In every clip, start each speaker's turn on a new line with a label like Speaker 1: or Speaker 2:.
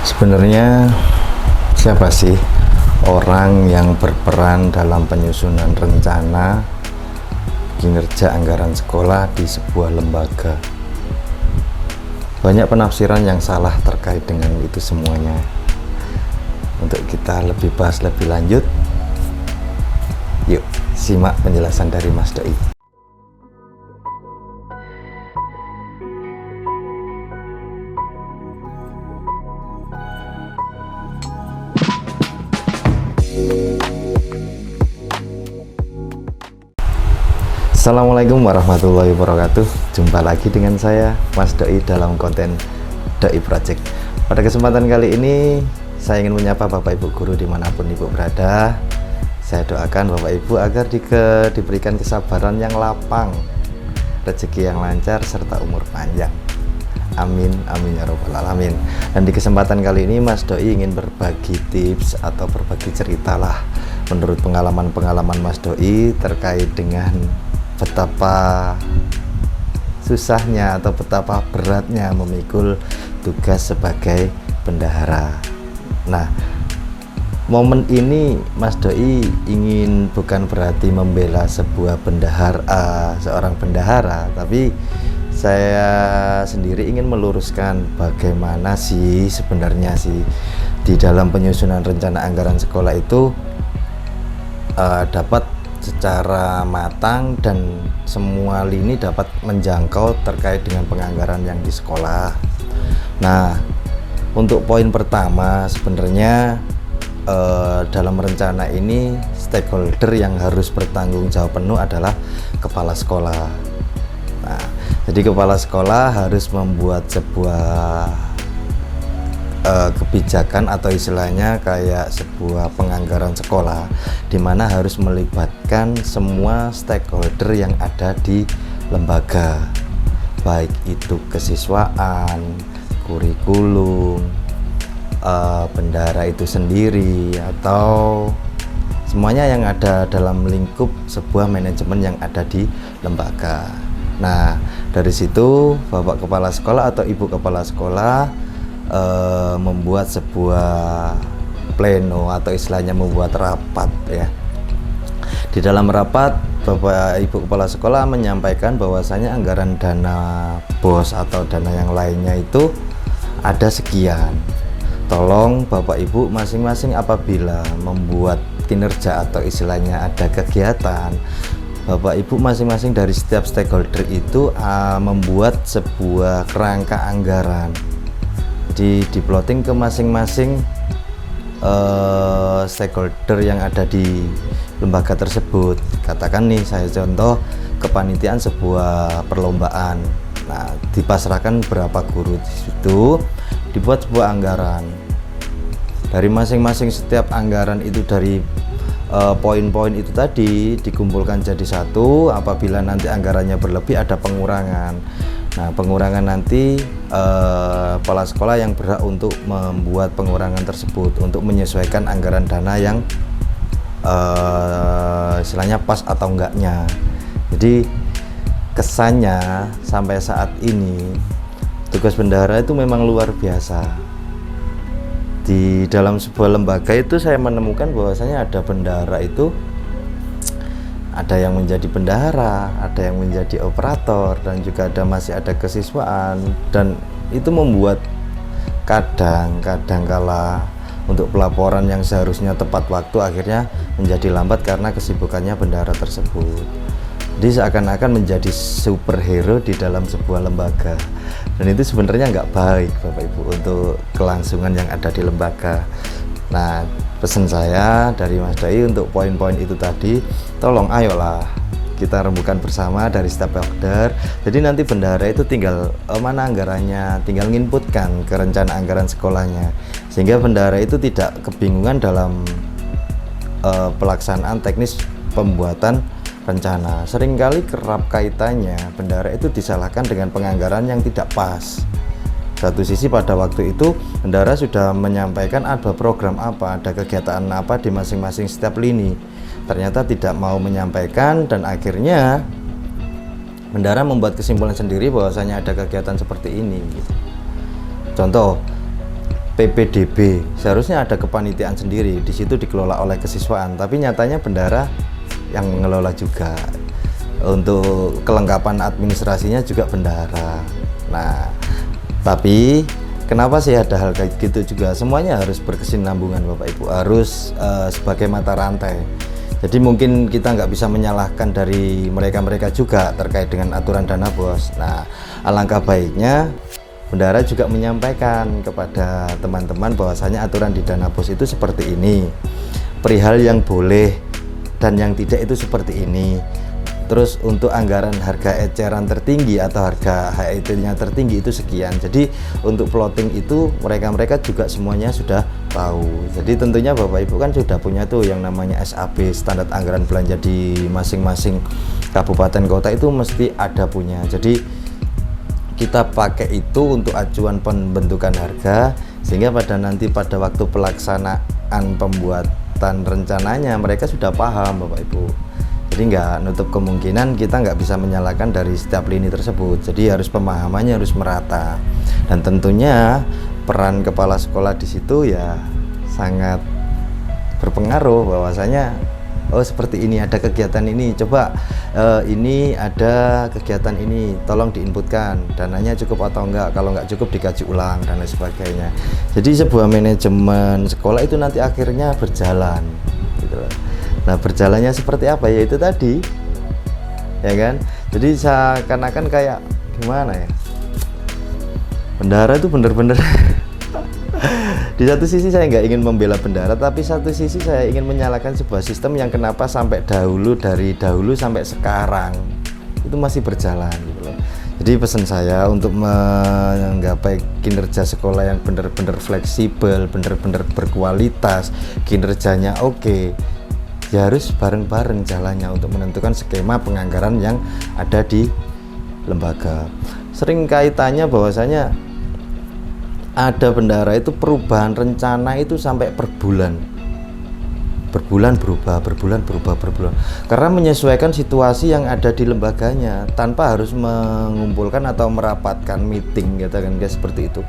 Speaker 1: Sebenarnya siapa sih orang yang berperan dalam penyusunan rencana kinerja anggaran sekolah di sebuah lembaga? Banyak penafsiran yang salah terkait dengan itu semuanya. Untuk kita lebih bahas lebih lanjut, yuk simak penjelasan dari Mas Doi. Assalamualaikum warahmatullahi wabarakatuh. Jumpa lagi dengan saya Mas Doi dalam konten Doi Project. Pada kesempatan kali ini saya ingin menyapa Bapak Ibu guru dimanapun Ibu berada. Saya doakan Bapak Ibu agar diberikan kesabaran yang lapang, rezeki yang lancar, serta umur panjang. Amin, amin ya robbal alamin. Dan di kesempatan kali ini Mas Doi ingin berbagi tips atau berbagi cerita lah menurut pengalaman-pengalaman Mas Doi terkait dengan betapa susahnya atau betapa beratnya memikul tugas sebagai bendahara. Nah, momen ini Mas Doi ingin bukan berarti membela sebuah seorang bendahara, tapi saya sendiri ingin meluruskan bagaimana sih sebenarnya sih di dalam penyusunan rencana anggaran sekolah itu dapat secara matang dan semua lini dapat menjangkau terkait dengan penganggaran yang di sekolah. Nah, untuk poin pertama sebenarnya dalam rencana ini stakeholder yang harus bertanggung jawab penuh adalah kepala sekolah. Nah, jadi kepala sekolah harus membuat sebuah kebijakan atau istilahnya kayak sebuah penganggaran sekolah di mana harus melibatkan semua stakeholder yang ada di lembaga, baik itu kesiswaan, kurikulum, bendahara itu sendiri, atau semuanya yang ada dalam lingkup sebuah manajemen yang ada di lembaga. Nah, dari situ Bapak Kepala Sekolah atau Ibu Kepala Sekolah membuat sebuah pleno atau istilahnya membuat rapat ya. Di dalam rapat Bapak Ibu Kepala Sekolah menyampaikan bahwasanya anggaran dana BOS atau dana yang lainnya itu ada sekian. Tolong Bapak Ibu masing-masing apabila membuat kinerja atau istilahnya ada kegiatan, Bapak Ibu masing-masing dari setiap stakeholder itu membuat sebuah kerangka anggaran, di-plotting ke masing-masing stakeholder yang ada di lembaga tersebut. Katakan nih saya contoh kepanitiaan sebuah perlombaan. Nah, dipasrahkan berapa guru di situ, dibuat sebuah anggaran. Dari masing-masing setiap anggaran itu dari poin-poin itu tadi dikumpulkan jadi satu. Apabila nanti anggarannya berlebih ada pengurangan. Nah, pengurangan nanti kepala sekolah yang berhak untuk membuat pengurangan tersebut untuk menyesuaikan anggaran dana yang istilahnya pas atau enggaknya. Jadi kesannya sampai saat ini tugas bendahara itu memang luar biasa. Di dalam sebuah lembaga itu saya menemukan bahwasanya ada bendahara itu ada yang menjadi bendahara, ada yang menjadi operator, dan juga masih ada kesiswaan, dan itu membuat kadang kala untuk pelaporan yang seharusnya tepat waktu akhirnya menjadi lambat karena kesibukannya bendahara tersebut. Jadi seakan-akan menjadi superhero di dalam sebuah lembaga, dan itu sebenarnya nggak baik Bapak Ibu untuk kelangsungan yang ada di lembaga. Nah, pesan saya dari Mas Doi untuk poin-poin itu tadi, tolong ayolah kita rembukan bersama dari stakeholder. Jadi nanti bendahara itu tinggal mana anggarannya, tinggal nginputkan ke rencana anggaran sekolahnya, sehingga bendahara itu tidak kebingungan dalam pelaksanaan teknis pembuatan rencana. Seringkali kerap kaitannya bendahara itu disalahkan dengan penganggaran yang tidak pas. Satu sisi pada waktu itu bendahara sudah menyampaikan ada program apa, ada kegiatan apa di masing-masing setiap lini. Ternyata tidak mau menyampaikan dan akhirnya bendahara membuat kesimpulan sendiri bahwasanya ada kegiatan seperti ini. Contoh, PPDB, seharusnya ada kepanitiaan sendiri, di situ dikelola oleh kesiswaan, tapi nyatanya bendahara yang mengelola juga. Untuk kelengkapan administrasinya juga bendahara. Nah, tapi kenapa sih ada hal kayak gitu juga? Semuanya harus berkesinambungan Bapak Ibu, harus sebagai mata rantai. Jadi mungkin kita nggak bisa menyalahkan dari mereka-mereka juga terkait dengan aturan dana bos. Nah, alangkah baiknya bendahara juga menyampaikan kepada teman-teman bahwasanya aturan di dana bos itu seperti ini. Perihal yang boleh dan yang tidak itu seperti ini. Terus untuk anggaran harga eceran tertinggi atau harga HET-nya tertinggi itu sekian. Jadi untuk plotting itu mereka-mereka juga semuanya sudah tahu. Jadi tentunya Bapak Ibu kan sudah punya tuh yang namanya SAB, standar anggaran belanja di masing-masing kabupaten kota itu mesti ada punya. Jadi kita pakai itu untuk acuan pembentukan harga, sehingga pada waktu pelaksanaan pembuatan rencananya mereka sudah paham Bapak Ibu. Jadi nggak nutup kemungkinan kita nggak bisa menyalahkan dari setiap lini tersebut. Jadi harus pemahamannya harus merata, dan tentunya peran kepala sekolah di situ ya sangat berpengaruh bahwasanya oh seperti ini ada kegiatan ini, coba ini ada kegiatan ini, tolong diinputkan dananya cukup atau enggak, kalau nggak cukup dikaji ulang dan lain sebagainya. Jadi sebuah manajemen sekolah itu nanti akhirnya berjalan gitu loh. Nah berjalannya seperti apa ya itu tadi ya kan. Jadi seakan-akan kayak gimana ya, bendahara itu bener-bener di satu sisi saya nggak ingin membela bendahara, tapi satu sisi saya ingin menyalahkan sebuah sistem yang kenapa sampai dari dahulu sampai sekarang itu masih berjalan gitu loh. Jadi pesan saya untuk menggapai kinerja sekolah yang benar-benar fleksibel, benar-benar berkualitas, kinerjanya oke, ya harus bareng-bareng jalannya untuk menentukan skema penganggaran yang ada di lembaga. Sering kaitannya bahwasanya ada bendahara itu perubahan rencana itu sampai per bulan berubah, karena menyesuaikan situasi yang ada di lembaganya tanpa harus mengumpulkan atau merapatkan meeting gitu kan guys, seperti itu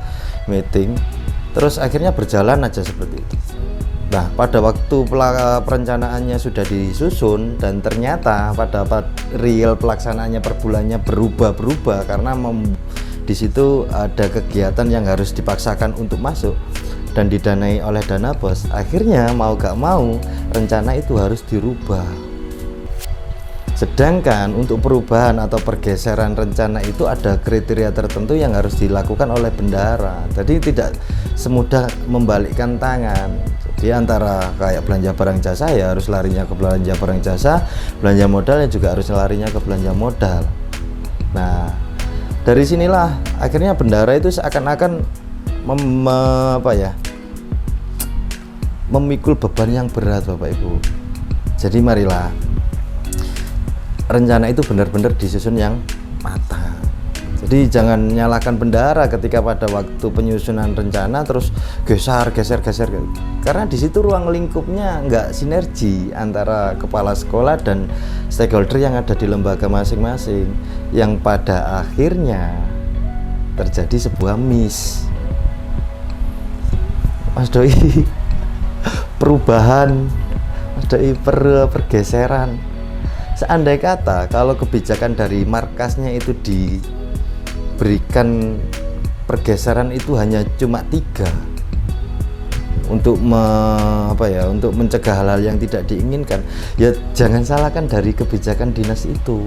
Speaker 1: meeting terus akhirnya berjalan aja seperti itu. Nah pada waktu perencanaannya sudah disusun dan ternyata pada real pelaksanaannya per bulannya berubah karena di situ ada kegiatan yang harus dipaksakan untuk masuk dan didanai oleh dana bos, akhirnya mau gak mau rencana itu harus dirubah. Sedangkan untuk perubahan atau pergeseran rencana itu ada kriteria tertentu yang harus dilakukan oleh bendahara. Jadi tidak semudah membalikkan tangan. Jadi antara kayak belanja barang jasa ya harus larinya ke belanja barang jasa, belanja modalnya juga harus larinya ke belanja modal. Nah dari sinilah akhirnya bendahara itu seakan-akan memikul beban yang berat Bapak Ibu. Jadi marilah rencana itu benar-benar disusun yang matang. Jadi jangan nyalakan bendahara ketika pada waktu penyusunan rencana terus geser, karena di situ ruang lingkupnya nggak sinergi antara kepala sekolah dan stakeholder yang ada di lembaga masing-masing, yang pada akhirnya terjadi sebuah miss. Mas Doi, perubahan, Mas Doi, pergeseran. Seandai kata kalau kebijakan dari markasnya itu diberikan pergeseran itu hanya cuma 3 untuk untuk mencegah hal-hal yang tidak diinginkan, ya jangan salahkan dari kebijakan dinas itu,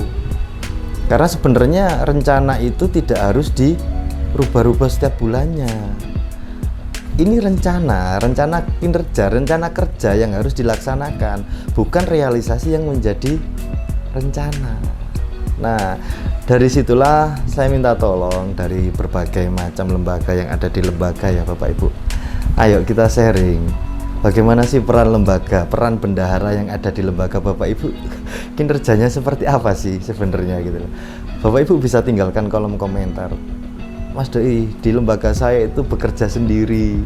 Speaker 1: karena sebenarnya rencana itu tidak harus dirubah-rubah setiap bulannya. Ini rencana kinerja, rencana kerja yang harus dilaksanakan, bukan realisasi yang menjadi rencana. Nah dari situlah saya minta tolong dari berbagai macam lembaga yang ada di lembaga ya Bapak Ibu, ayo kita sharing bagaimana sih peran lembaga, peran bendahara yang ada di lembaga Bapak Ibu, kinerjanya seperti apa sih sebenarnya gitu loh. Bapak Ibu bisa tinggalkan kolom komentar, Mas Doi, di lembaga saya itu bekerja sendiri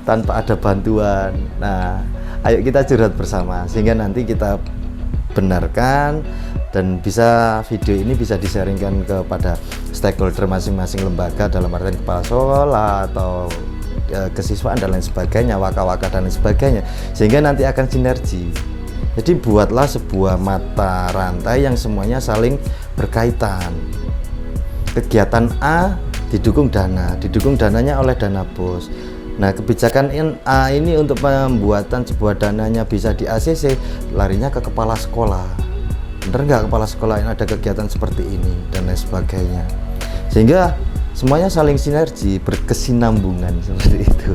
Speaker 1: tanpa ada bantuan. Nah ayo kita curhat bersama sehingga nanti kita benarkan dan bisa video ini bisa disaringkan kepada stakeholder masing-masing lembaga, dalam artian kepala sekolah atau kesiswaan dan lain sebagainya, waka-waka dan lain sebagainya, sehingga nanti akan sinergi. Jadi buatlah sebuah mata rantai yang semuanya saling berkaitan. Kegiatan A didukung dananya oleh dana BOS. Nah, kebijakan A ini untuk pembuatan sebuah dananya bisa di ACC, larinya ke kepala sekolah. Bener nggak kepala sekolah yang ada kegiatan seperti ini dan lain sebagainya, sehingga semuanya saling sinergi, berkesinambungan seperti itu.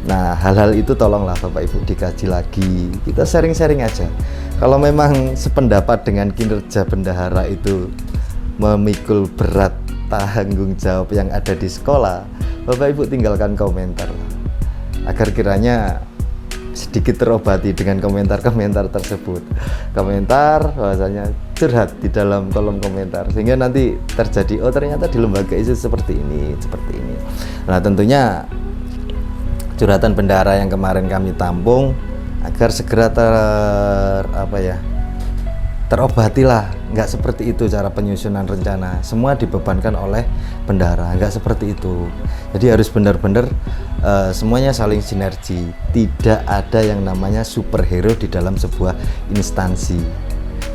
Speaker 1: Nah, hal-hal itu tolonglah Bapak Ibu dikaji lagi, kita sharing-sharing aja. Kalau memang sependapat dengan kinerja bendahara itu memikul berat tanggung jawab yang ada di sekolah, Bapak Ibu tinggalkan komentar agar kiranya sedikit terobati dengan komentar-komentar tersebut. Komentar bahwasanya curhat di dalam kolom komentar, sehingga nanti terjadi, oh ternyata di lembaga itu seperti ini. Nah, tentunya curhatan bendahara yang kemarin kami tampung agar segera terobatilah. Nggak seperti itu cara penyusunan rencana, semua dibebankan oleh bendahara, nggak seperti itu. Jadi harus benar-benar semuanya saling sinergi, tidak ada yang namanya superhero di dalam sebuah instansi.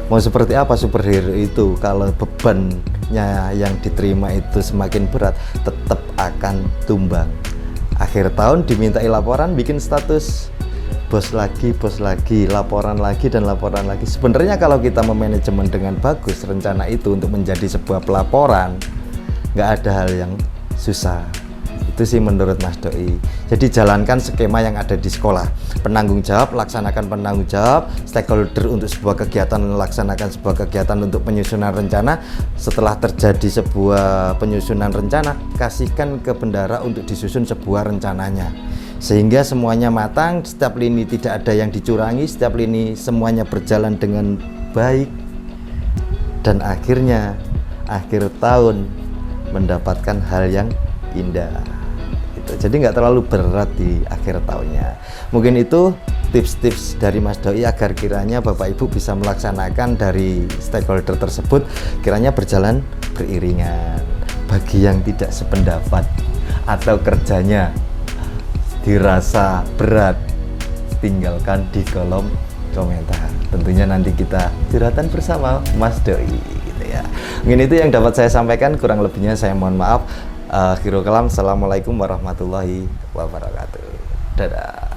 Speaker 1: Mau seperti apa superhero itu kalau bebannya yang diterima itu semakin berat, tetap akan tumbang. Akhir tahun dimintai laporan, bikin status bos lagi, laporan lagi. Sebenarnya kalau kita memanajemen dengan bagus rencana itu untuk menjadi sebuah pelaporan, nggak ada hal yang susah. Itu sih menurut Mas Doi. Jadi jalankan skema yang ada di sekolah. Penanggung jawab, laksanakan penanggung jawab. Stakeholder untuk sebuah kegiatan, laksanakan sebuah kegiatan untuk penyusunan rencana. Setelah terjadi sebuah penyusunan rencana, kasihkan ke bendahara untuk disusun sebuah rencananya. Sehingga semuanya matang, setiap lini tidak ada yang dicurangi, setiap lini semuanya berjalan dengan baik. Dan akhirnya, akhir tahun mendapatkan hal yang indah. Jadi nggak terlalu berat di akhir tahunnya. Mungkin itu tips-tips dari Mas Doi agar kiranya Bapak Ibu bisa melaksanakan dari stakeholder tersebut kiranya berjalan beriringan. Bagi yang tidak sependapat atau kerjanya dirasa berat, tinggalkan di kolom komentar. Tentunya nanti kita curhatan bersama Mas Doi gitu ya. Mungkin itu yang dapat saya sampaikan, kurang lebihnya saya mohon maaf. Akhirul kalam, assalamualaikum warahmatullahi wabarakatuh. Dadah.